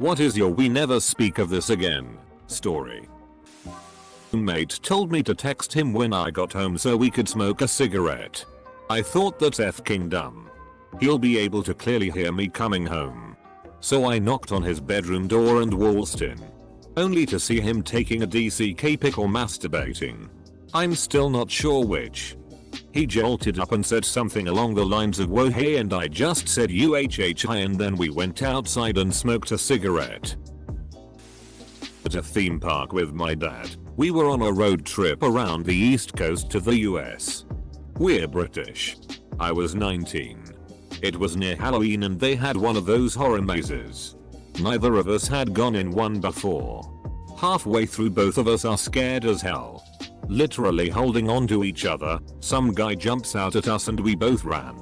What is your "we never speak of this again" story? Mate told me to text him when I got home so we could smoke a cigarette. I thought that's f***ing dumb. He'll be able to clearly hear me coming home. So I knocked on his bedroom door and waltzed in. Only to see him taking a DCK pic or masturbating. I'm still not sure which. He jolted up and said something along the lines of "whoa hey," and I just said "UHHI," and then we went outside and smoked a cigarette. At a theme park with my dad, we were on a road trip around the east coast to the US. We're British. I was 19. It was near Halloween and they had one of those horror mazes. Neither of us had gone in one before. Halfway through, both of us are scared as hell. Literally holding on to each other, some guy jumps out at us and we both ran.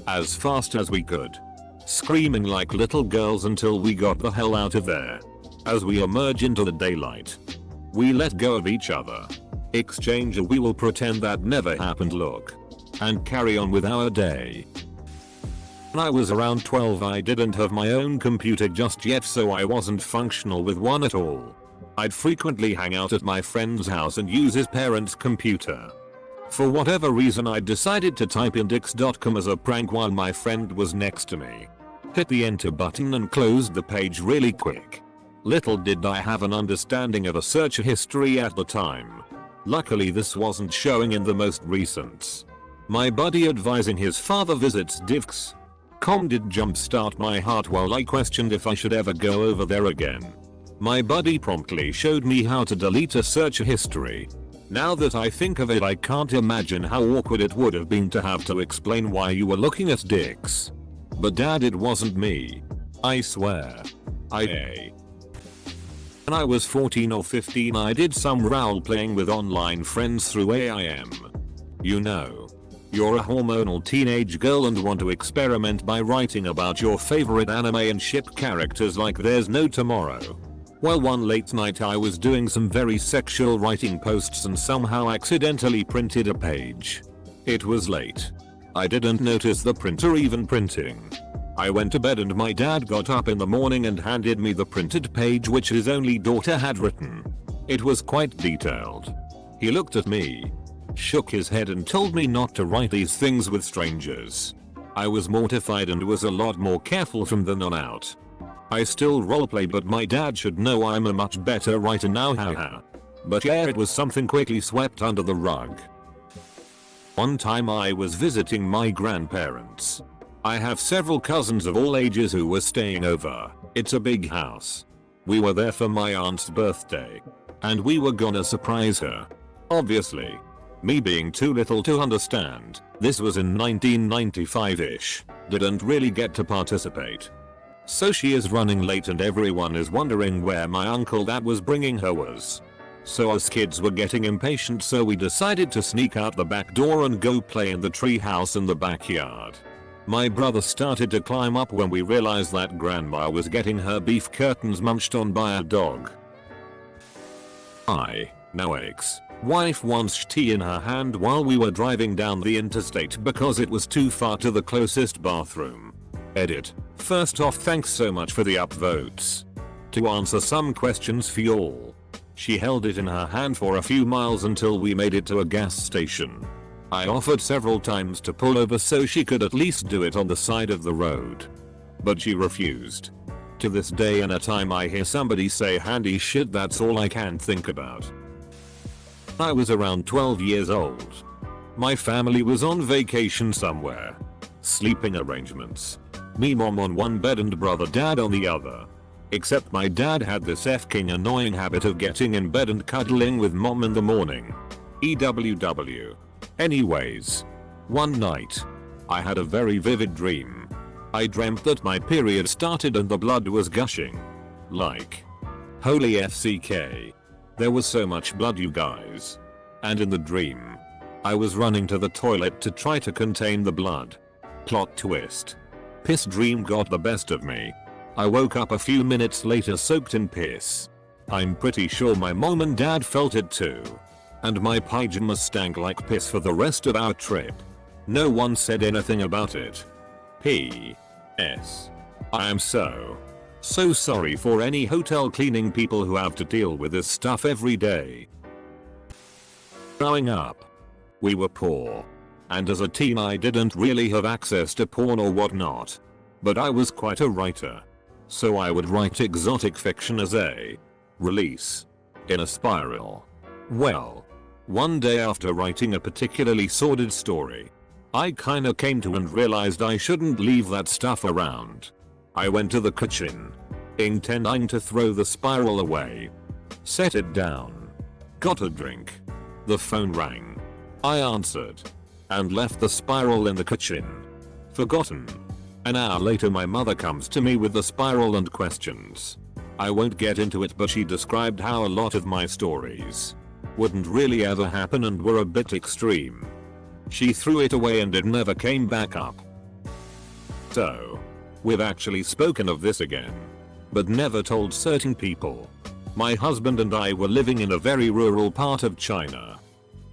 As fast as we could. Screaming like little girls until we got the hell out of there. As we emerge into the daylight, we let go of each other. Exchange a "we will pretend that never happened" look. And carry on with our day. When I was around 12, I didn't have my own computer just yet, so I wasn't functional with one at all. I'd frequently hang out at my friend's house and use his parents' computer. For whatever reason, I decided to type in dix.com as a prank while my friend was next to me. Hit the enter button and closed the page really quick. Little did I have an understanding of a search history at the time. Luckily this wasn't showing in the most recents. My buddy advising his father visits Divx.com did jumpstart my heart while I questioned if I should ever go over there again. My buddy promptly showed me how to delete a search history. Now that I think of it, I can't imagine how awkward it would have been to have to explain why you were looking at dicks. But Dad, it wasn't me. I swear. When I was 14 or 15, I did some role playing with online friends through AIM. You know, you're a hormonal teenage girl and want to experiment by writing about your favorite anime and ship characters like there's no tomorrow. Well, one late night I was doing some very sexual writing posts and somehow accidentally printed a page. It was late. I didn't notice the printer even printing. I went to bed and my dad got up in the morning and handed me the printed page which his only daughter had written. It was quite detailed. He looked at me, shook his head and told me not to write these things with strangers. I was mortified and was a lot more careful from then on out. I still roleplay, but my dad should know I'm a much better writer now, haha. But yeah, it was something quickly swept under the rug. One time I was visiting my grandparents. I have several cousins of all ages who were staying over. It's a big house. We were there for my aunt's birthday. And we were gonna surprise her. Obviously. Me being too little to understand, this was in 1995-ish, didn't really get to participate. So she is running late and everyone is wondering where my uncle that was bringing her was. So us kids were getting impatient, so we decided to sneak out the back door and go play in the tree house in the backyard. My brother started to climb up when we realized that grandma was getting her beef curtains munched on by a dog. Now ex-wife wants tea in her hand while we were driving down the interstate because it was too far to the closest bathroom. Edit. First off, thanks so much for the upvotes. To answer some questions for y'all. She held it in her hand for a few miles until we made it to a gas station. I offered several times to pull over so she could at least do it on the side of the road. But she refused. To this day, anytime I hear somebody say handy shit, that's all I can think about. I was around 12 years old. My family was on vacation somewhere. Sleeping arrangements. Me mom on one bed and brother dad on the other. Except my dad had this f***ing annoying habit of getting in bed and cuddling with mom in the morning. EWW. Anyways, one night, I had a very vivid dream. I dreamt that my period started and the blood was gushing. Like, holy FCK. There was so much blood, you guys. And in the dream, I was running to the toilet to try to contain the blood. Plot twist. Piss dream got the best of me. I woke up a few minutes later soaked in piss. I'm pretty sure my mom and dad felt it too. And my pajamas stank like piss for the rest of our trip. No one said anything about it. P.S. I am so So sorry for any hotel cleaning people who have to deal with this stuff every day. Growing up, we were poor. And as a teen I didn't really have access to porn or whatnot. But I was quite a writer. So I would write exotic fiction as a release in a spiral. Well, one day after writing a particularly sordid story, I kinda came to and realized I shouldn't leave that stuff around. I went to the kitchen, intending to throw the spiral away. Set it down. Got a drink. The phone rang. I answered. And left the spiral in the kitchen. Forgotten. An hour later my mother comes to me with the spiral and questions. I won't get into it, but she described how a lot of my stories wouldn't really ever happen and were a bit extreme. She threw it away and it never came back up. So, we've actually spoken of this again, but never told certain people. My husband and I were living in a very rural part of China.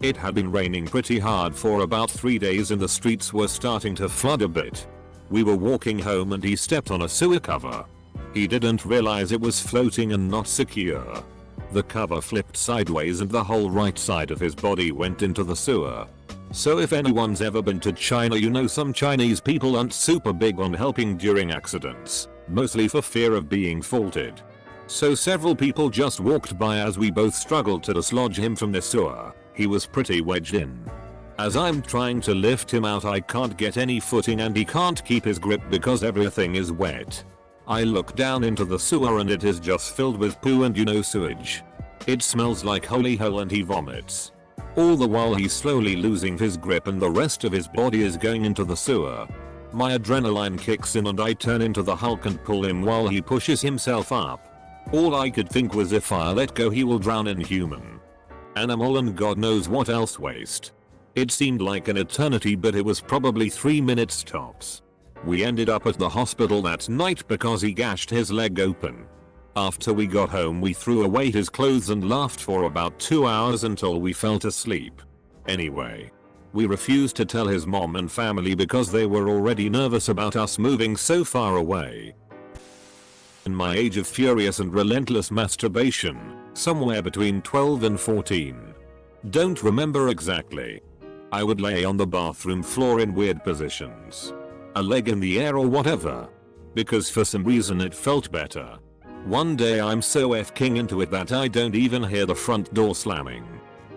It had been raining pretty hard for about 3 days and the streets were starting to flood a bit. We were walking home and he stepped on a sewer cover. He didn't realize it was floating and not secure. The cover flipped sideways and the whole right side of his body went into the sewer. So if anyone's ever been to China, you know some Chinese people aren't super big on helping during accidents, mostly for fear of being faulted. So several people just walked by as we both struggled to dislodge him from the sewer. He was pretty wedged in. As I'm trying to lift him out I can't get any footing and he can't keep his grip because everything is wet. I look down into the sewer and it is just filled with poo and you know sewage. It smells like holy hell and he vomits. All the while he's slowly losing his grip and the rest of his body is going into the sewer. My adrenaline kicks in and I turn into the Hulk and pull him while he pushes himself up. All I could think was if I let go he will drown in human, animal and God knows what else waste. It seemed like an eternity but it was probably 3 minutes tops. We ended up at the hospital that night because he gashed his leg open. After we got home we threw away his clothes and laughed for about 2 hours until we fell asleep. Anyway, we refused to tell his mom and family because they were already nervous about us moving so far away. In my age of furious and relentless masturbation, somewhere between 12 and 14. Don't remember exactly. I would lay on the bathroom floor in weird positions. A leg in the air or whatever. Because for some reason it felt better. One day I'm so f-king into it that I don't even hear the front door slamming.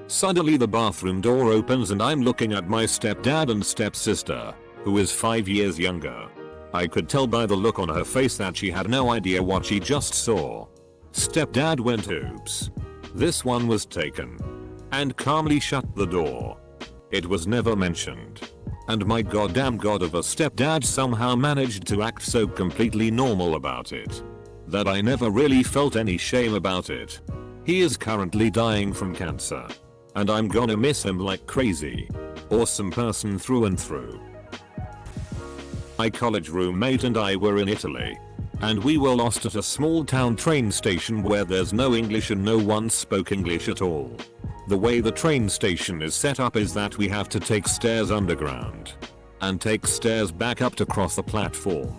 Suddenly the bathroom door opens and I'm looking at my stepdad and stepsister, who is 5 years younger. I could tell by the look on her face that she had no idea what she just saw. Stepdad went oops. This one was taken. And calmly shut the door. It was never mentioned. And my goddamn god of a stepdad somehow managed to act so completely normal about it that I never really felt any shame about it. He is currently dying from cancer. And I'm gonna miss him like crazy. Awesome person through and through. My college roommate and I were in Italy. And we were lost at a small town train station where there's no English and no one spoke English at all. The way the train station is set up is that we have to take stairs underground and take stairs back up to cross the platform.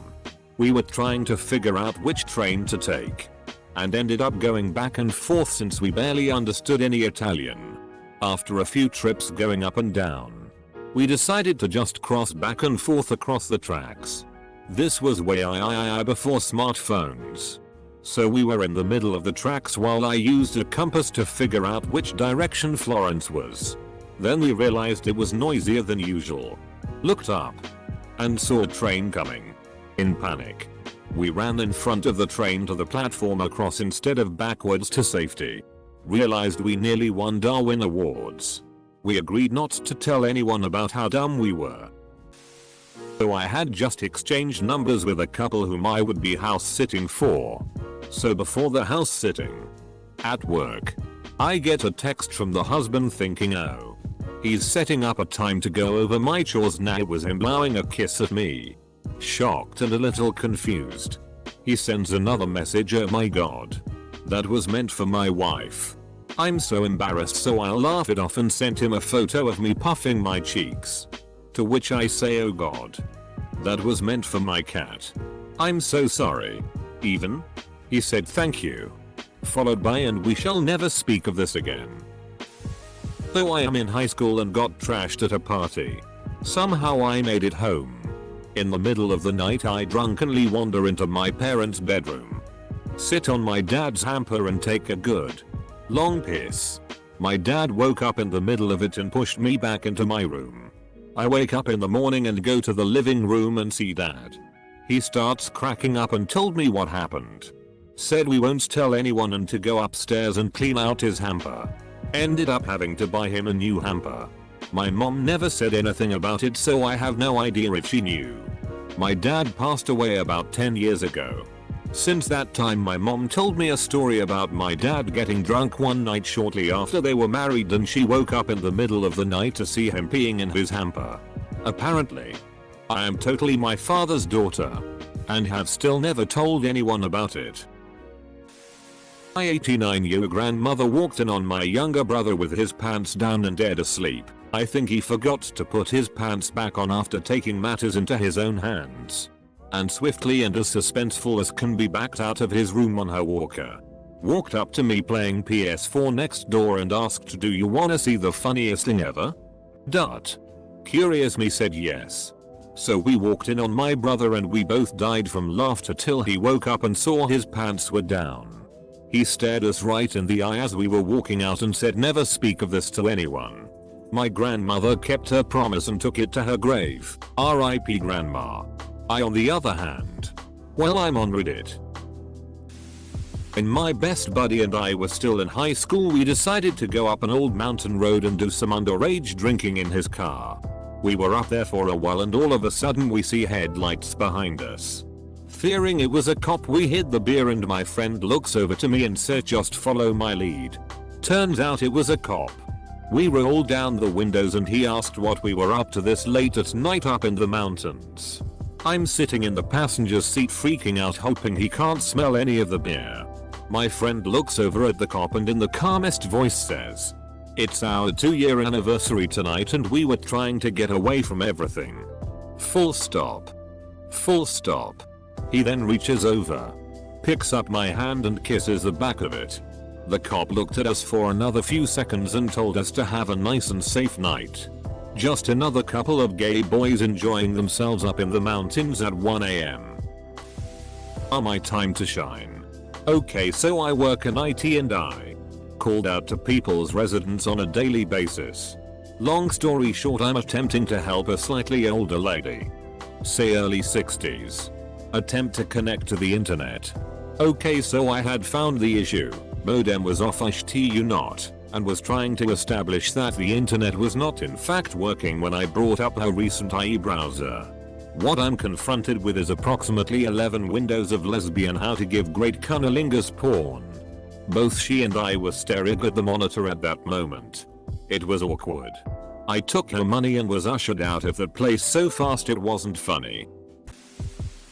We were trying to figure out which train to take and ended up going back and forth since we barely understood any Italian. After a few trips going up and down, we decided to just cross back and forth across the tracks. This was way before smartphones. So we were in the middle of the tracks while I used a compass to figure out which direction Florence was. Then we realized it was noisier than usual. Looked up and saw a train coming. In panic, we ran in front of the train to the platform across instead of backwards to safety. Realized we nearly won Darwin Awards. We agreed not to tell anyone about how dumb we were. So I had just exchanged numbers with a couple whom I would be house sitting for. So before the house sitting at work, I get a text from the husband thinking, oh, he's setting up a time to go over my chores. Now it was him blowing a kiss at me. Shocked and a little confused. He sends another message, oh my god. That was meant for my wife. I'm so embarrassed, so I'll laugh it off and sent him a photo of me puffing my cheeks. To which I say, oh god. That was meant for my cat. I'm so sorry. Even? He said thank you. Followed by and we shall never speak of this again. Though I am in high school and got trashed at a party, somehow I made it home. In the middle of the night I drunkenly wander into my parents' bedroom, sit on my dad's hamper and take a good long piss. My dad woke up in the middle of it and pushed me back into my room. I wake up in the morning and go to the living room and see dad. He starts cracking up and told me what happened. Said we won't tell anyone and to go upstairs and clean out his hamper. Ended up having to buy him a new hamper. My mom never said anything about it, so I have no idea if she knew. My dad passed away about 10 years ago. Since that time my mom told me a story about my dad getting drunk one night shortly after they were married, and she woke up in the middle of the night to see him peeing in his hamper. Apparently, I am totally my father's daughter and have still never told anyone about it. My 89-year grandmother walked in on my younger brother with his pants down and dead asleep. I think he forgot to put his pants back on after taking matters into his own hands, and swiftly and as suspenseful as can be backed out of his room on her walker. Walked up to me playing PS4 next door and asked, "Do you wanna see the funniest thing ever?" Curious me said yes. So we walked in on my brother and we both died from laughter till he woke up and saw his pants were down. He stared us right in the eye as we were walking out and said, "Never speak of this to anyone." My grandmother kept her promise and took it to her grave. R.I.P. Grandma. I on the other hand, well, I'm on Reddit. When my best buddy and I were still in high school, we decided to go up an old mountain road and do some underage drinking in his car. We were up there for a while and all of a sudden we see headlights behind us. Fearing it was a cop, we hid the beer and my friend looks over to me and said, "Just follow my lead." Turns out it was a cop. We rolled down the windows and he asked what we were up to this late at night up in the mountains. I'm sitting in the passenger seat freaking out, hoping he can't smell any of the beer. My friend looks over at the cop and in the calmest voice says, "It's our 2-year anniversary tonight and we were trying to get away from everything. Full stop. Full stop." He then reaches over, picks up my hand and kisses the back of it. The cop looked at us for another few seconds and told us to have a nice and safe night. Just another couple of gay boys enjoying themselves up in the mountains at 1 AM. My time to shine. Okay, so I work in IT and I called out to people's residence on a daily basis. Long story short, I'm attempting to help a slightly older lady, say early 60s, attempt to connect to the internet. Okay, so I had found the issue. Modem was off, and was trying to establish that the internet was not in fact working when I brought up her recent IE browser. What I'm confronted with is approximately 11 windows of lesbian how to give great cunnilingus porn. Both she and I were staring at the monitor at that moment. It was awkward. I took her money and was ushered out of the place so fast it wasn't funny.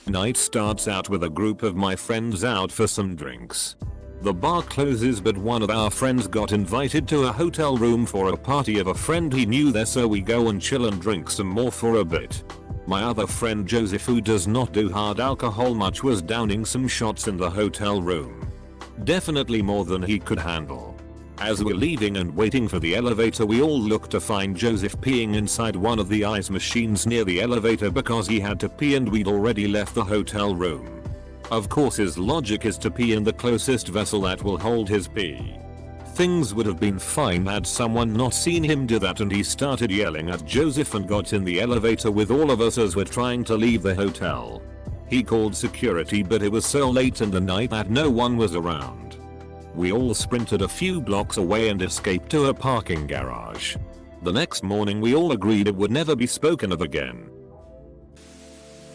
Night starts out with a group of my friends out for some drinks. The bar closes, but one of our friends got invited to a hotel room for a party of a friend he knew there, so we go and chill and drink some more for a bit. My other friend Joseph, who does not do hard alcohol much, was downing some shots in the hotel room. Definitely more than he could handle. As we're leaving and waiting for the elevator, we all look to find Joseph peeing inside one of the ice machines near the elevator because he had to pee and we'd already left the hotel room. Of course his logic is to pee in the closest vessel that will hold his pee. Things would have been fine had someone not seen him do that, and he started yelling at Joseph and got in the elevator with all of us as we're trying to leave the hotel. He called security, but it was so late in the night that no one was around. We all sprinted a few blocks away and escaped to a parking garage. The next morning we all agreed it would never be spoken of again.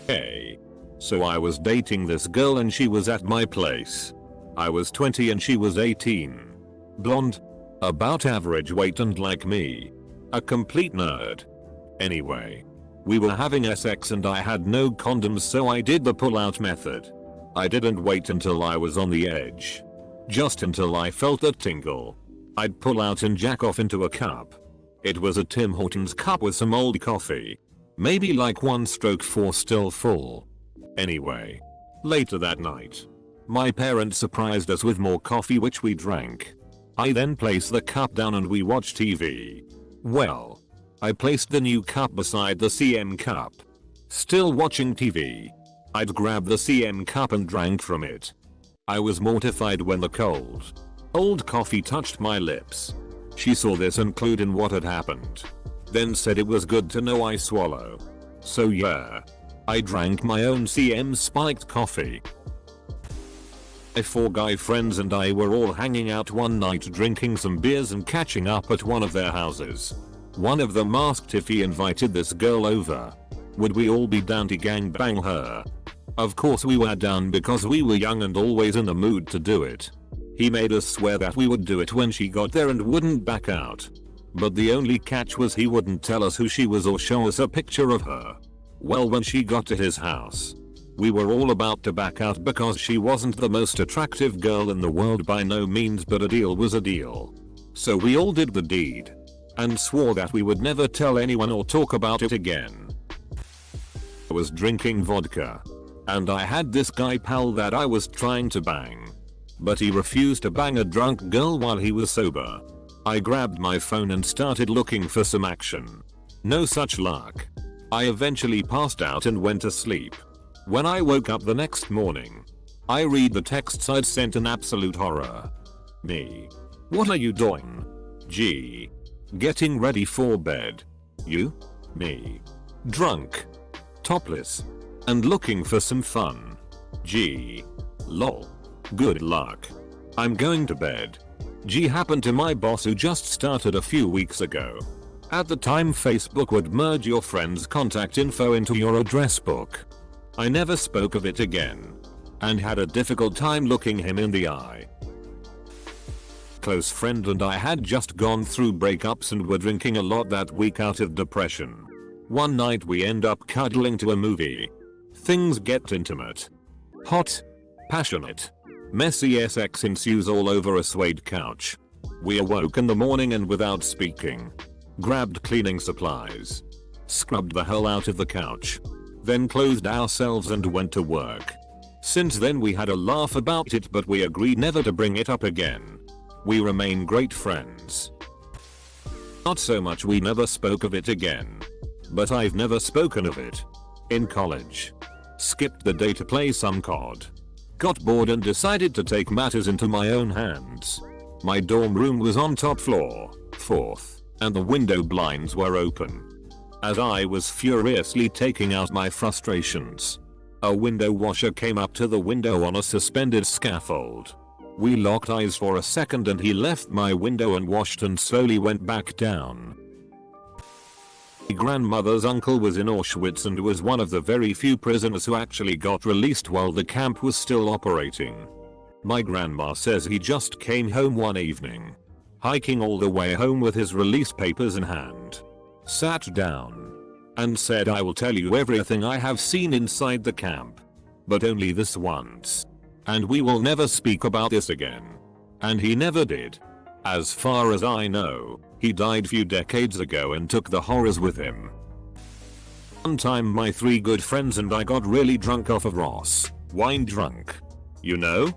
Hey. So I was dating this girl and she was at my place. I was 20 and she was 18. Blonde, about average weight and like me, a complete nerd. Anyway, we were having sex and I had no condoms, so I did the pull-out method. I didn't wait until I was on the edge. Just until I felt that tingle, I'd pull out and jack off into a cup. It was a Tim Hortons cup with some old coffee. Maybe like 1/4 still full. Anyway, later that night, My parents surprised us with more coffee which we drank. I then placed the cup down and we watched TV. Well, I placed the new cup beside the CM cup. Still watching TV. I'd grabbed the CM cup and drank from it. I was mortified when the cold, old coffee touched my lips. She saw this and clued in what had happened. Then said it was good to know I swallow. So yeah. I drank my own CM spiked coffee. My 4 guy friends and I were all hanging out one night drinking some beers and catching up at one of their houses. One of them asked if he invited this girl over. Would we all be down to gangbang her? Of course we were down because we were young and always in the mood to do it. He made us swear that we would do it when she got there and wouldn't back out. But the only catch was he wouldn't tell us who she was or show us a picture of her. Well, when she got to his house, we were all about to back out because she wasn't the most attractive girl in the world by no means, but a deal was a deal. So we all did the deed and swore that we would never tell anyone or talk about it again. I was drinking vodka and I had this guy pal that I was trying to bang, but he refused to bang a drunk girl while he was sober. I grabbed my phone and started looking for some action. No such luck. I eventually passed out and went to sleep. When I woke up the next morning, I read the texts I'd sent in absolute horror. Me. What are you doing? G. Getting ready for bed. You? Me. Drunk. Topless. And looking for some fun. G. Lol. Good luck. I'm going to bed. G happened to my boss who just started a few weeks ago. At the time Facebook would merge your friend's contact info into your address book. I never spoke of it again and had a difficult time looking him in the eye. Close friend and I had just gone through breakups and were drinking a lot that week out of depression. One night we end up cuddling to a movie. Things get intimate. Hot. Passionate. Messy sex ensues all over a suede couch. We awoke in the morning and without speaking, grabbed cleaning supplies, scrubbed the hell out of the couch, then clothed ourselves and went to work. Since then we had a laugh about it, but we agreed never to bring it up again. We remain great friends. Not so much we never spoke of it again, but I've never spoken of it. In college. Skipped the day to play some COD. Got bored and decided to take matters into my own hands. My dorm room was on top floor, 4th, and the window blinds were open. As I was furiously taking out my frustrations, a window washer came up to the window on a suspended scaffold. We locked eyes for a second and he left my window and washed and slowly went back down. My grandmother's uncle was in Auschwitz and was one of the very few prisoners who actually got released while the camp was still operating. My grandma says he just came home one evening, hiking all the way home with his release papers in hand, sat down, and said, "I will tell you everything I have seen inside the camp, but only this once. And we will never speak about this again." And he never did. As far as I know, he died few decades ago and took the horrors with him. One time my 3 good friends and I got really drunk off of Ross, wine drunk. You know?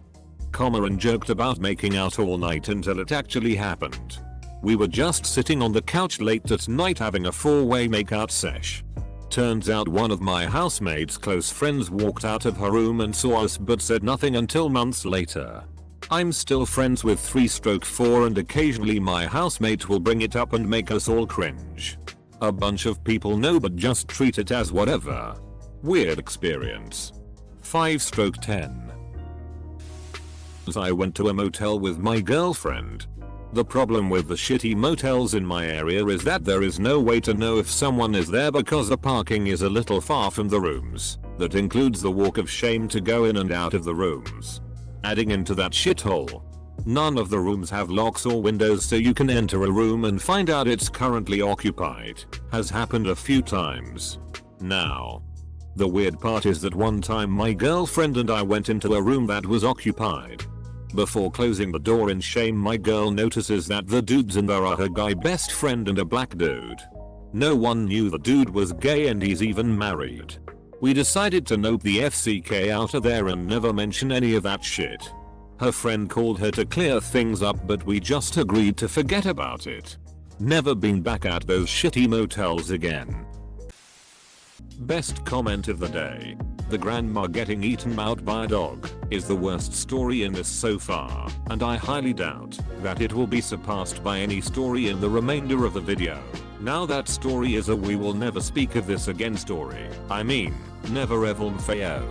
And joked about making out all night until it actually happened. We were just sitting on the couch late at night having a 4-way makeout sesh. Turns out one of my housemate's close friends walked out of her room and saw us but said nothing until months later. I'm still friends with 3/4 and occasionally my housemate will bring it up and make us all cringe. A bunch of people know but just treat it as whatever. Weird experience. 5/10. I went to a motel with my girlfriend. The problem with the shitty motels in my area is that there is no way to know if someone is there because the parking is a little far from the rooms. That includes the walk of shame to go in and out of the rooms. Adding into that shithole, none of the rooms have locks or windows so you can enter a room and find out it's currently occupied. Has happened a few times. Now, the weird part is that one time my girlfriend and I went into a room that was occupied. Before closing the door in shame, my girl notices that the dudes in there are her guy best friend and a black dude. No one knew the dude was gay and he's even married. We decided to nope the FCK out of there and never mention any of that shit. Her friend called her to clear things up but we just agreed to forget about it. Never been back at those shitty motels again. Best comment of the day. The grandma getting eaten out by a dog is the worst story in this so far, and I highly doubt that it will be surpassed by any story in the remainder of the video. Now that story is a we will never speak of this again story. I mean, never ever fail.